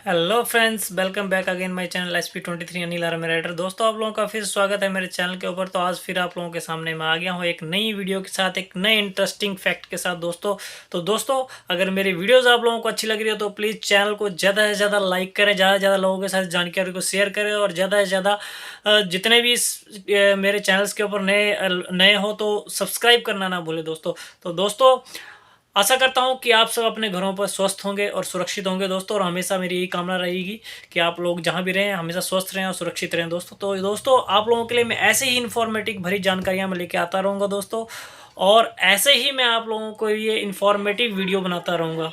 Hello friends, welcome back again my channel SP23 Anil army rider. दोस्तों, आप लोगों का फिर स्वागत है मेरे चैनल के ऊपर। तो आज फिर आप लोगों के सामने मैं आ गया हूँ एक नई वीडियो के साथ, एक नए इंटरेस्टिंग फैक्ट के साथ दोस्तों। तो दोस्तों, अगर मेरी वीडियोस आप लोगों को अच्छी लग रही हो तो प्लीज़ चैनल को ज़्यादा से ज़्यादा लाइक करें, ज़्यादा से ज़्यादा लोगों के साथ जानकारी को शेयर करें, और ज़्यादा से ज़्यादा जितने भी मेरे चैनल्स के ऊपर नए नए हो तो सब्सक्राइब करना ना भूलें दोस्तों। तो दोस्तों, आशा करता हूँ कि आप सब अपने घरों पर स्वस्थ होंगे और सुरक्षित होंगे दोस्तों, और हमेशा मेरी यही कामना रहेगी कि आप लोग जहाँ भी रहें हमेशा स्वस्थ रहें और सुरक्षित रहें दोस्तों। तो दोस्तों, आप लोगों के लिए मैं ऐसे ही इन्फॉर्मेटिव भरी जानकारियाँ मैं लेके आता रहूँगा दोस्तों, और ऐसे ही मैं आप लोगों को ये इन्फॉर्मेटिव वीडियो बनाता रहूँगा।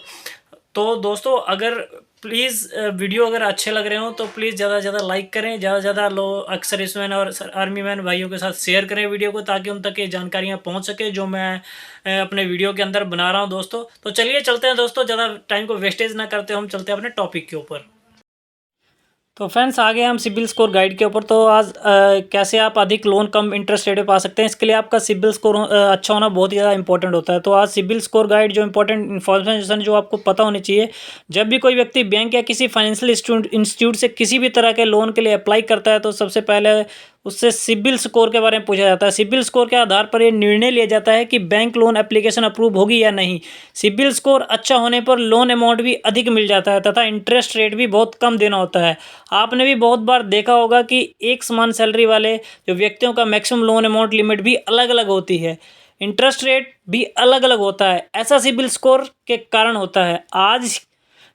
तो दोस्तों, अगर प्लीज़ वीडियो अगर अच्छे लग रहे हो तो प्लीज़ ज़्यादा से ज़्यादा लाइक करें, ज़्यादा से ज़्यादा लोग सर्विस मैन और आर्मी मैन भाइयों के साथ शेयर करें वीडियो को, ताकि उन तक ये जानकारियाँ पहुंच सके जो मैं अपने वीडियो के अंदर बना रहा हूं दोस्तों। तो चलिए चलते हैं दोस्तों, ज़्यादा टाइम को वेस्टेज ना करते, हम चलते हैं अपने टॉपिक के ऊपर। तो फ्रेंड्स, आ गए हम सिबिल स्कोर गाइड के ऊपर। तो आज कैसे आप अधिक लोन कम इंटरेस्ट रेट पे पा सकते हैं, इसके लिए आपका सिबिल स्कोर अच्छा होना बहुत ही ज़्यादा इंपॉर्टेंट होता है। तो आज सिबिल स्कोर गाइड जो इंपॉर्टेंट इन्फॉर्मेशन जो आपको पता होनी चाहिए, जब भी कोई व्यक्ति बैंक या किसी फाइनेंशियल इंस्टीट्यूट से किसी भी तरह के लोन के लिए अप्लाई करता है तो सबसे पहले उससे सिबिल स्कोर के बारे में पूछा जाता है। सिबिल स्कोर के आधार पर यह निर्णय लिया जाता है कि बैंक लोन एप्लीकेशन अप्रूव होगी या नहीं। सिबिल स्कोर अच्छा होने पर लोन अमाउंट भी अधिक मिल जाता है तथा इंटरेस्ट रेट भी बहुत कम देना होता है। आपने भी बहुत बार देखा होगा कि एक समान सैलरी वाले जो व्यक्तियों का मैक्सिमम लोन अमाउंट लिमिट भी अलग अलग होती है, इंटरेस्ट रेट भी अलग अलग होता है। ऐसा सिबिल स्कोर के कारण होता है। आज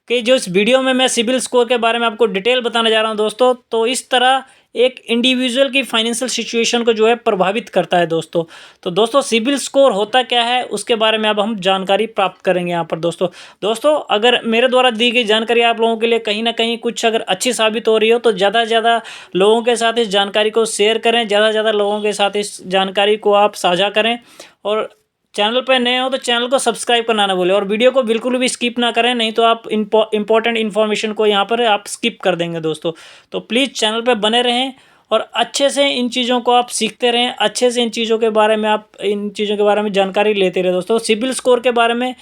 के जो इस वीडियो में मैं सिबिल स्कोर के बारे में आपको डिटेल बताने जा रहा हूं दोस्तों, तो इस तरह एक इंडिविजुअल की फाइनेंशियल सिचुएशन को जो है प्रभावित करता है दोस्तों। तो दोस्तों, सिबिल स्कोर होता क्या है उसके बारे में अब हम जानकारी प्राप्त करेंगे यहाँ पर दोस्तों। दोस्तों, अगर मेरे द्वारा दी गई जानकारी आप लोगों के लिए कहीं ना कहीं कुछ अगर अच्छी साबित हो रही हो तो ज़्यादा से ज़्यादा लोगों के साथ इस जानकारी को शेयर करें, ज़्यादा से ज़्यादा लोगों के साथ इस जानकारी को आप साझा करें, और चैनल पर नए हो तो चैनल को सब्सक्राइब करना ना भूलें, और वीडियो को बिल्कुल भी स्किप ना करें, नहीं तो आप इंपॉर्टेंट इन्फॉर्मेशन को यहाँ पर आप स्किप कर देंगे दोस्तों। तो प्लीज़ चैनल पर बने रहें और अच्छे से इन चीज़ों को आप सीखते रहें, अच्छे से इन चीज़ों के बारे में आप इन चीज़ों के बारे में जानकारी लेते रहे दोस्तों। सिबिल स्कोर के बारे में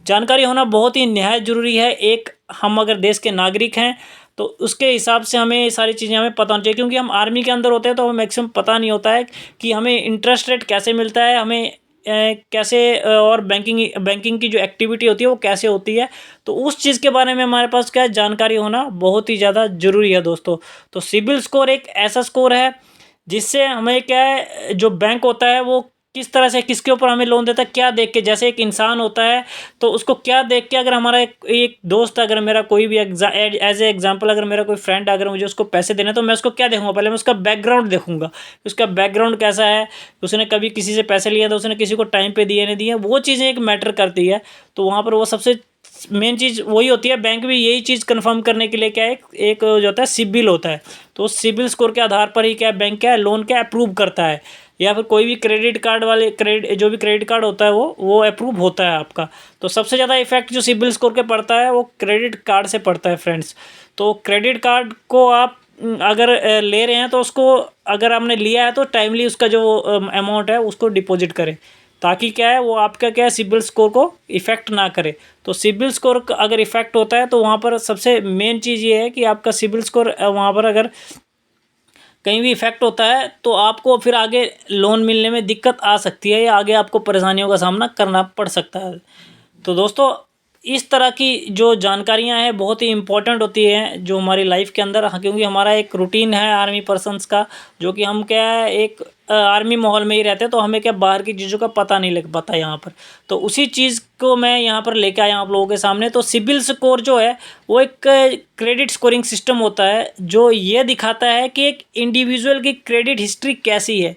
जानकारी होना बहुत ही निहायत ज़रूरी है। एक हम अगर देश के नागरिक हैं तो उसके हिसाब से हमें ये सारी चीज़ें हमें पता होनी चाहिए, क्योंकि हम आर्मी के अंदर होते हैं तो हमें मैक्सिमम पता नहीं होता है कि हमें इंटरेस्ट रेट कैसे मिलता है, हमें कैसे और बैंकिंग की जो एक्टिविटी होती है वो कैसे होती है। तो उस चीज़ के बारे में हमारे पास क्या है, जानकारी होना बहुत ही ज़्यादा ज़रूरी है दोस्तों। तो सिबिल स्कोर एक ऐसा स्कोर है जिससे हमें क्या है, जो बैंक होता है वो किस तरह से किसके ऊपर हमें लोन देता है, क्या देख के, जैसे एक इंसान होता है तो उसको क्या देख के, अगर हमारा एक दोस्त, अगर मेरा कोई भी एज ए एग्जांपल अगर मेरा कोई फ्रेंड अगर मुझे उसको पैसे देने, तो मैं उसको क्या देखूंगा, पहले मैं उसका बैकग्राउंड देखूंगा, उसका बैकग्राउंड कैसा है, उसने कभी किसी से पैसे लिए तो उसने किसी को टाइम पे दिए नहीं दिए, वो चीज़ें एक मैटर करती है। तो वहाँ पर वो सबसे मेन चीज़ वही होती है। बैंक भी यही चीज़ कंफर्म करने के लिए क्या है, एक जो होता है सिबिल होता है, तो उस सिबिल स्कोर के आधार पर ही क्या है, बैंक क्या है, लोन क्या अप्रूव करता है, या फिर कोई भी क्रेडिट कार्ड वाले जो भी क्रेडिट कार्ड होता है वो अप्रूव होता है आपका। तो सबसे ज़्यादा इफेक्ट जो सिबिल स्कोर के पड़ता है वो क्रेडिट कार्ड से पड़ता है फ्रेंड्स। तो क्रेडिट कार्ड को आप अगर ले रहे हैं तो उसको, अगर आपने लिया है तो टाइमली उसका जो अमाउंट है उसको डिपॉजिट करें, ताकि क्या है वो आपका क्या है, सिबिल स्कोर को इफ़ेक्ट ना करे। तो सिबिल स्कोर अगर इफ़ेक्ट होता है तो वहाँ पर सबसे मेन चीज़ ये है कि आपका सिबिल स्कोर वहाँ पर अगर कहीं भी इफेक्ट होता है तो आपको फिर आगे लोन मिलने में दिक्कत आ सकती है, या आगे आपको परेशानियों का सामना करना पड़ सकता है। तो दोस्तों, इस तरह की जो जानकारियां हैं बहुत ही इम्पोर्टेंट होती हैं जो हमारी लाइफ के अंदर, क्योंकि हमारा एक रूटीन है आर्मी पर्सन्स का, जो कि हम क्या है एक आर्मी माहौल में ही रहते हैं, तो हमें क्या बाहर की चीज़ों का पता नहीं लग पाता यहाँ पर। तो उसी चीज़ को मैं यहाँ पर लेके आया आप लोगों के सामने। तो सिबिल स्कोर जो है वो एक क्रेडिट स्कोरिंग सिस्टम होता है जो ये दिखाता है कि एक इंडिविजुअल की क्रेडिट हिस्ट्री कैसी है।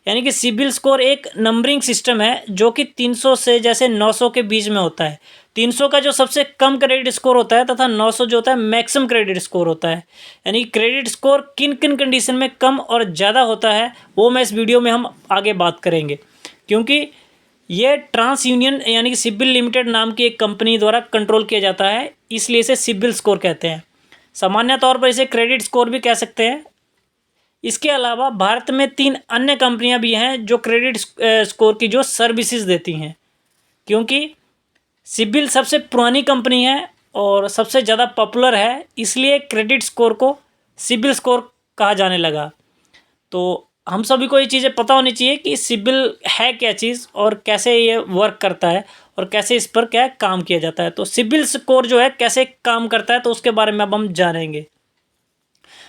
यानी कि सिबिल स्कोर एक नंबरिंग सिस्टम है जो कि 300 से जैसे 900 के बीच में होता है। 300 का जो सबसे कम क्रेडिट स्कोर होता है तथा 900 जो होता है मैक्सिमम क्रेडिट स्कोर होता है। यानी क्रेडिट स्कोर किन किन कंडीशन में कम और ज़्यादा होता है वो मैं इस वीडियो में हम आगे बात करेंगे, क्योंकि ये ट्रांस यूनियन यानी कि सिबिल लिमिटेड नाम की एक कंपनी द्वारा कंट्रोल किया जाता है, इसलिए इसे सिबिल स्कोर कहते हैं। सामान्य तौर पर इसे क्रेडिट स्कोर भी कह सकते हैं। इसके अलावा भारत में 3 अन्य कंपनियां भी हैं जो क्रेडिट स्कोर की जो सर्विसेज देती हैं, क्योंकि सिबिल सबसे पुरानी कंपनी है और सबसे ज़्यादा पॉपुलर है, इसलिए क्रेडिट स्कोर को सिबिल स्कोर कहा जाने लगा। तो हम सभी को ये चीज़ें पता होनी चाहिए कि सिबिल है क्या चीज़ और कैसे ये वर्क करता है और कैसे इस पर क्या काम किया जाता है। तो सिबिल स्कोर जो है कैसे काम करता है, तो उसके बारे में अब हम जानेंगे।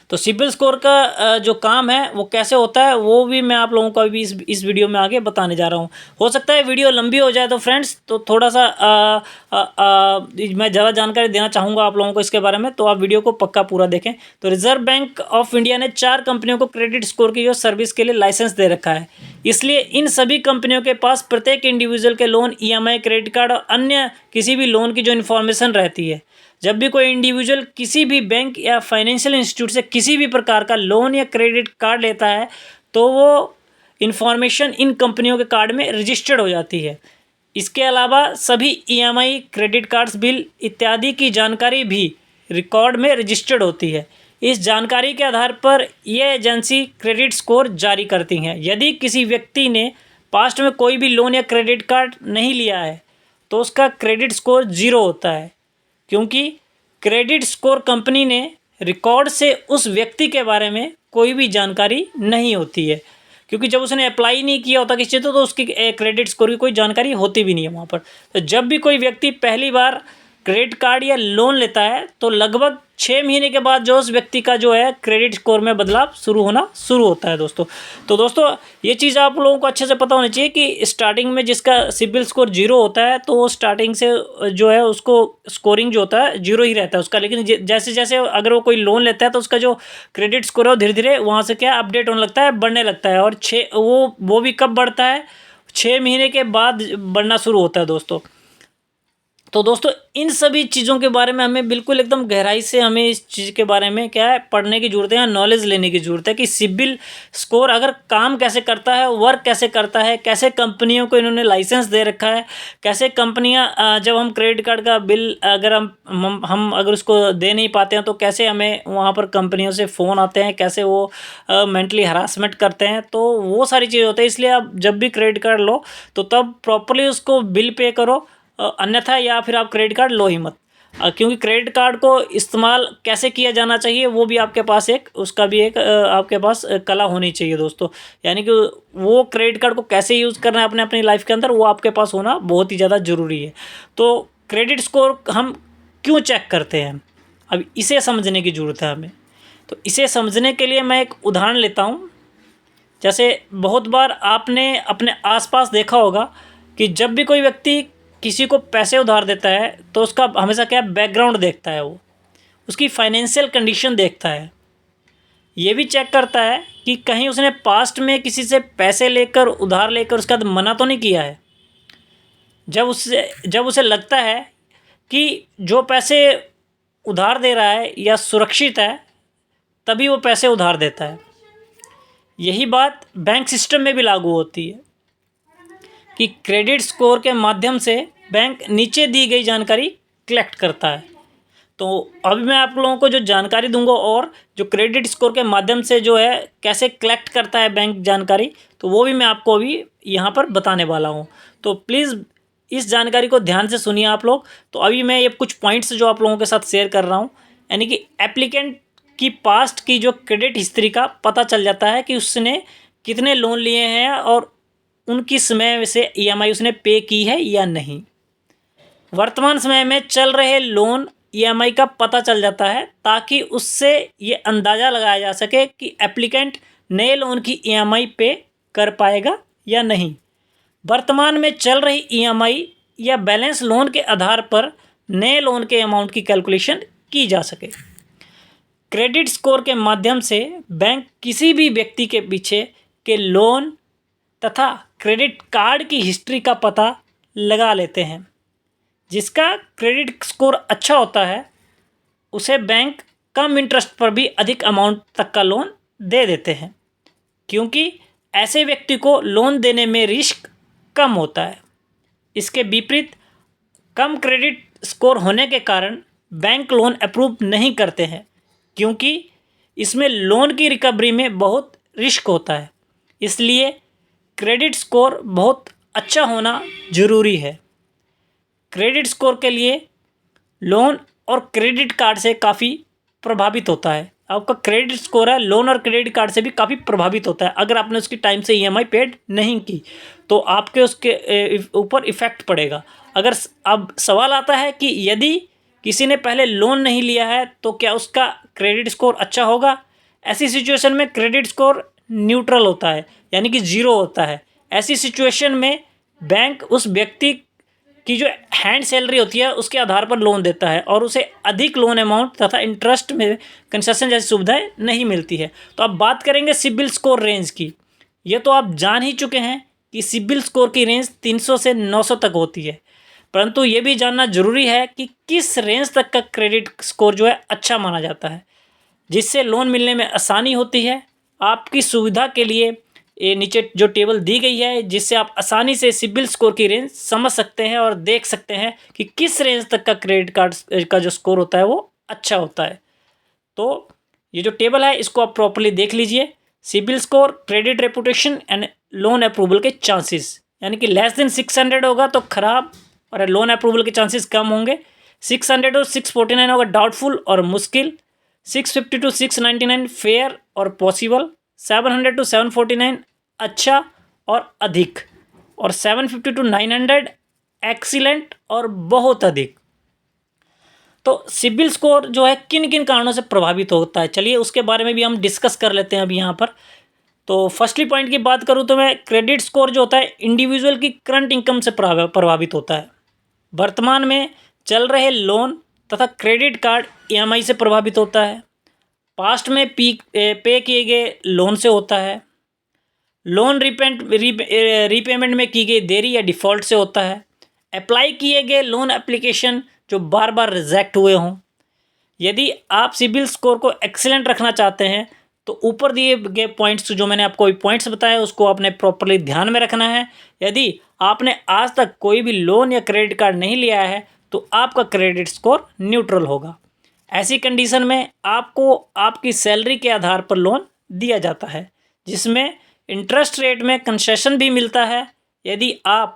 तो सिबिल स्कोर का जो काम है वो कैसे होता है, वो भी मैं आप लोगों को अभी इस वीडियो में आगे बताने जा रहा हूँ। हो सकता है वीडियो लंबी हो जाए, तो फ्रेंड्स तो थोड़ा सा मैं ज़्यादा जानकारी देना चाहूँगा आप लोगों को इसके बारे में, तो आप वीडियो को पक्का पूरा देखें। तो रिजर्व बैंक ऑफ इंडिया ने 4 कंपनियों को क्रेडिट स्कोर की जो सर्विस के लिए लाइसेंस दे रखा है। इसलिए इन सभी कंपनियों के पास प्रत्येक इंडिविजुअल के लोन, EMI, क्रेडिट कार्ड और अन्य किसी भी लोन की जो इन्फॉर्मेशन रहती है। जब भी कोई इंडिविजुअल किसी भी बैंक या फाइनेंशियल इंस्टीट्यूट से किसी भी प्रकार का लोन या क्रेडिट कार्ड लेता है, तो वो इन्फॉर्मेशन इन कंपनियों के कार्ड में रजिस्टर्ड हो जाती है। इसके अलावा सभी EMI, क्रेडिट कार्ड्स, बिल इत्यादि की जानकारी भी रिकॉर्ड में रजिस्टर्ड होती है। इस जानकारी के आधार पर ये एजेंसी क्रेडिट स्कोर जारी करती हैं। यदि किसी व्यक्ति ने पास्ट में कोई भी लोन या क्रेडिट कार्ड नहीं लिया है, तो उसका क्रेडिट स्कोर 0 होता है, क्योंकि क्रेडिट स्कोर कंपनी ने रिकॉर्ड से उस व्यक्ति के बारे में कोई भी जानकारी नहीं होती है, क्योंकि जब उसने अप्लाई नहीं किया होता किसी चीज़ तो उसकी क्रेडिट स्कोर की कोई जानकारी होती भी नहीं है वहाँ पर। तो जब भी कोई व्यक्ति पहली बार क्रेडिट कार्ड या लोन लेता है, तो लगभग 6 महीने के बाद जो उस व्यक्ति का जो है क्रेडिट स्कोर में बदलाव शुरू होता है दोस्तों। तो दोस्तों ये चीज़ आप लोगों को अच्छे से पता होनी चाहिए कि स्टार्टिंग में जिसका सिबिल स्कोर 0 होता है, तो वो स्टार्टिंग से जो है उसको स्कोरिंग जो होता है 0 ही रहता है उसका। लेकिन जैसे जैसे अगर वो कोई लोन लेता है, तो उसका जो क्रेडिट स्कोर है वो धीरे धीरे वहाँ से क्या अपडेट होने लगता है, बढ़ने लगता है। और वो भी कब बढ़ता है, 6 महीने के बाद बढ़ना शुरू होता है दोस्तों। तो दोस्तों इन सभी चीज़ों के बारे में हमें बिल्कुल एकदम गहराई से हमें इस चीज़ के बारे में क्या है पढ़ने की ज़रूरत है या नॉलेज लेने की ज़रूरत है कि सिबिल स्कोर अगर काम कैसे करता है, वर्क कैसे करता है, कैसे कंपनियों को इन्होंने लाइसेंस दे रखा है, कैसे कंपनियां जब हम क्रेडिट कार्ड का बिल अगर हम अगर उसको दे नहीं पाते हैं, तो कैसे हमें वहाँ पर कंपनियों से फ़ोन आते हैं, कैसे वो मेंटली हरासमेंट करते हैं। तो वो सारी चीज़ें होती है। इसलिए आप जब भी क्रेडिट कार्ड लो, तो तब प्रॉपरली उसको बिल पे करो, अन्यथा या फिर आप क्रेडिट कार्ड लो ही मत। क्योंकि क्रेडिट कार्ड को इस्तेमाल कैसे किया जाना चाहिए, वो भी आपके पास उसका भी आपके पास कला होनी चाहिए दोस्तों। यानी कि वो क्रेडिट कार्ड को कैसे यूज़ करना है अपनी लाइफ के अंदर, वो आपके पास होना बहुत ही ज़्यादा ज़रूरी है। तो क्रेडिट स्कोर हम क्यों चेक करते हैं, अब इसे समझने की ज़रूरत है हमें। तो इसे समझने के लिए मैं एक उदाहरण लेता हूँ। जैसे बहुत बार आपने अपने आसपास देखा होगा कि जब भी कोई व्यक्ति किसी को पैसे उधार देता है, तो उसका हमेशा क्या बैकग्राउंड देखता है, वो उसकी फाइनेंशियल कंडीशन देखता है। ये भी चेक करता है कि कहीं उसने पास्ट में किसी से पैसे लेकर उधार लेकर उसका मना तो नहीं किया है। जब उसे लगता है कि जो पैसे उधार दे रहा है या सुरक्षित है, तभी वो पैसे उधार देता है। यही बात बैंक सिस्टम में भी लागू होती है कि क्रेडिट स्कोर के माध्यम से बैंक नीचे दी गई जानकारी कलेक्ट करता है। तो अभी मैं आप लोगों को जो जानकारी दूंगा और जो क्रेडिट स्कोर के माध्यम से जो है कैसे कलेक्ट करता है बैंक जानकारी, तो वो भी मैं आपको अभी यहाँ पर बताने वाला हूँ। तो प्लीज़ इस जानकारी को ध्यान से सुनिए आप लोग। तो अभी मैं ये कुछ पॉइंट्स जो आप लोगों के साथ शेयर कर रहा हूँ, यानी कि एप्लीकेंट की पास्ट की जो क्रेडिट हिस्ट्री का पता चल जाता है कि उसने कितने लोन लिए हैं और उनकी समय से EMI उसने पे की है या नहीं। वर्तमान समय में चल रहे लोन EMI का पता चल जाता है, ताकि उससे ये अंदाज़ा लगाया जा सके कि एप्लीकेंट नए लोन की EMI पे कर पाएगा या नहीं। वर्तमान में चल रही EMI या बैलेंस लोन के आधार पर नए लोन के अमाउंट की कैलकुलेशन की जा सके। क्रेडिट स्कोर के माध्यम से बैंक किसी भी व्यक्ति के पीछे के लोन तथा क्रेडिट कार्ड की हिस्ट्री का पता लगा लेते हैं। जिसका क्रेडिट स्कोर अच्छा होता है, उसे बैंक कम इंटरेस्ट पर भी अधिक अमाउंट तक का लोन दे देते हैं, क्योंकि ऐसे व्यक्ति को लोन देने में रिस्क कम होता है। इसके विपरीत कम क्रेडिट स्कोर होने के कारण बैंक लोन अप्रूव नहीं करते हैं, क्योंकि इसमें लोन की रिकवरी में बहुत रिस्क होता है। इसलिए क्रेडिट स्कोर बहुत अच्छा होना ज़रूरी है। क्रेडिट स्कोर के लिए लोन और क्रेडिट कार्ड से काफ़ी प्रभावित होता है। आपका क्रेडिट स्कोर है लोन और क्रेडिट कार्ड से भी काफ़ी प्रभावित होता है। अगर आपने उसकी टाइम से ईएमआई पेड नहीं की तो आपके उसके ऊपर इफ़ेक्ट पड़ेगा। अगर अब सवाल आता है कि यदि किसी ने पहले लोन नहीं लिया है तो क्या उसका क्रेडिट स्कोर अच्छा होगा? ऐसी सिचुएशन में क्रेडिट स्कोर न्यूट्रल होता है, यानी कि ज़ीरो होता है। ऐसी सिचुएशन में बैंक उस व्यक्ति की जो हैंड सैलरी होती है उसके आधार पर लोन देता है और उसे अधिक लोन अमाउंट तथा इंटरेस्ट में कंसेशन जैसी सुविधाएं नहीं मिलती है। तो अब बात करेंगे सिबिल स्कोर रेंज की। ये तो आप जान ही चुके हैं कि सिबिल स्कोर की रेंज 300 से 900 तक होती है, परंतु ये भी जानना जरूरी है कि किस रेंज तक का क्रेडिट स्कोर जो है अच्छा माना जाता है, जिससे लोन मिलने में आसानी होती है। आपकी सुविधा के लिए ये नीचे जो टेबल दी गई है, जिससे आप आसानी से सिबिल स्कोर की रेंज समझ सकते हैं और देख सकते हैं कि किस रेंज तक का क्रेडिट कार्ड का जो स्कोर होता है वो अच्छा होता है। तो ये जो टेबल है इसको आप प्रॉपर्ली देख लीजिए। CIBIL score, credit reputation and loan approval के चांसेस, यानी कि लेस देन 600 होगा तो खराब और लोन अप्रूवल के चांसेस कम होंगे। 600 और 649 होगा डाउटफुल और मुश्किल। 650 to 699 फेयर और पॉसिबल। 700 to 749 अच्छा और अधिक, और 750 to 900 एक्सीलेंट और बहुत अधिक। तो सिबिल स्कोर जो है किन किन कारणों से प्रभावित होता है, चलिए उसके बारे में भी हम डिस्कस कर लेते हैं अभी यहाँ पर। तो फर्स्टली पॉइंट की बात करूँ तो मैं क्रेडिट स्कोर जो होता है इंडिविजुअल की करंट इनकम से प्रभावित होता है। वर्तमान में चल रहे लोन तथा क्रेडिट कार्ड ईएमआई से प्रभावित होता है। पास्ट में पे किए गए लोन से होता है। लोन रीपेमेंट में की गई देरी या डिफ़ॉल्ट से होता है। अप्लाई किए गए लोन एप्लीकेशन जो बार बार रिजेक्ट हुए हों। यदि आप सिबिल स्कोर को एक्सीलेंट रखना चाहते हैं तो ऊपर दिए गए पॉइंट्स जो मैंने आपको पॉइंट्स बताए उसको आपने प्रॉपर्ली ध्यान में रखना है। यदि आपने आज तक कोई भी लोन या क्रेडिट कार्ड नहीं लिया है तो आपका क्रेडिट स्कोर न्यूट्रल होगा। ऐसी कंडीशन में आपको आपकी सैलरी के आधार पर लोन दिया जाता है, जिसमें इंटरेस्ट रेट में कंसेशन भी मिलता है। यदि आप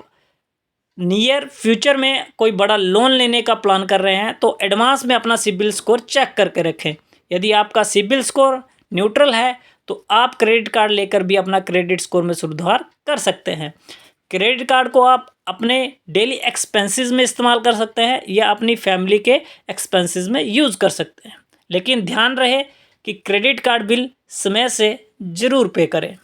नियर फ्यूचर में कोई बड़ा लोन लेने का प्लान कर रहे हैं तो एडवांस में अपना सिबिल स्कोर चेक करके रखें। यदि आपका सिबिल स्कोर न्यूट्रल है तो आप क्रेडिट कार्ड लेकर भी अपना क्रेडिट स्कोर में सुधार कर सकते हैं। क्रेडिट कार्ड को आप अपने डेली एक्सपेंसेस में इस्तेमाल कर सकते हैं या अपनी फैमिली के एक्सपेंसेस में यूज़ कर सकते हैं, लेकिन ध्यान रहे कि क्रेडिट कार्ड बिल समय से ज़रूर पे करें।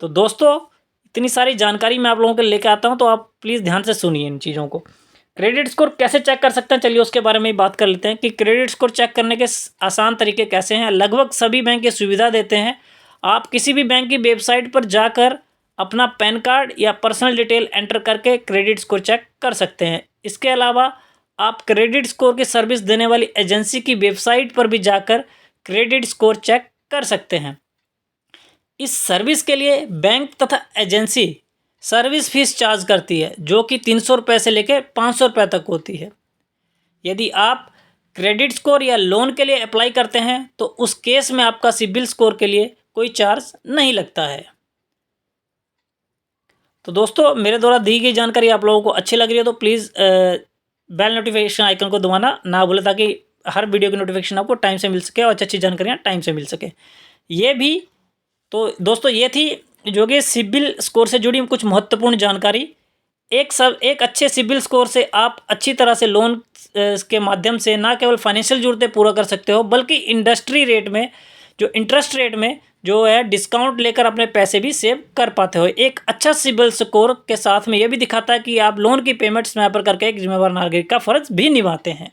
तो दोस्तों इतनी सारी जानकारी मैं आप लोगों के लेकर आता हूं, तो आप प्लीज़ ध्यान से सुनिए इन चीज़ों को। क्रेडिट स्कोर कैसे चेक कर सकते हैं, चलिए उसके बारे में बात कर लेते हैं कि क्रेडिट स्कोर चेक करने के आसान तरीके कैसे हैं। लगभग सभी बैंक ये सुविधा देते हैं। आप किसी भी बैंक की वेबसाइट पर जाकर अपना पैन कार्ड या पर्सनल डिटेल एंटर करके क्रेडिट स्कोर चेक कर सकते हैं। इसके अलावा आप क्रेडिट स्कोर की सर्विस देने वाली एजेंसी की वेबसाइट पर भी जाकर क्रेडिट स्कोर चेक कर सकते हैं। इस सर्विस के लिए बैंक तथा एजेंसी सर्विस फीस चार्ज करती है, जो कि 300 रुपये से लेकर 500 रुपये तक होती है। यदि आप क्रेडिट स्कोर या लोन के लिए अप्लाई करते हैं तो उस केस में आपका सिबिल स्कोर के लिए कोई चार्ज नहीं लगता है। तो दोस्तों मेरे द्वारा दी गई जानकारी आप लोगों को अच्छी लग रही है तो प्लीज़ बेल नोटिफिकेशन आइकन को दबाना ना भूलें, ताकि हर वीडियो की नोटिफिकेशन आपको टाइम से मिल सके और अच्छी अच्छी जानकारियाँ टाइम से मिल सके। ये भी तो दोस्तों ये थी जो कि सिबिल स्कोर से जुड़ी कुछ महत्वपूर्ण जानकारी। एक अच्छे सिबिल स्कोर से आप अच्छी तरह से लोन के माध्यम से ना केवल फाइनेंशियल ज़रूरतें पूरा कर सकते हो, बल्कि इंडस्ट्री रेट में जो इंटरेस्ट रेट में जो है डिस्काउंट लेकर अपने पैसे भी सेव कर पाते हो। एक अच्छा सिबिल स्कोर के साथ में ये भी दिखाता है कि आप लोन की पेमेंट समय पर करके एक जिम्मेवार नागरिक का फ़र्ज भी निभाते हैं।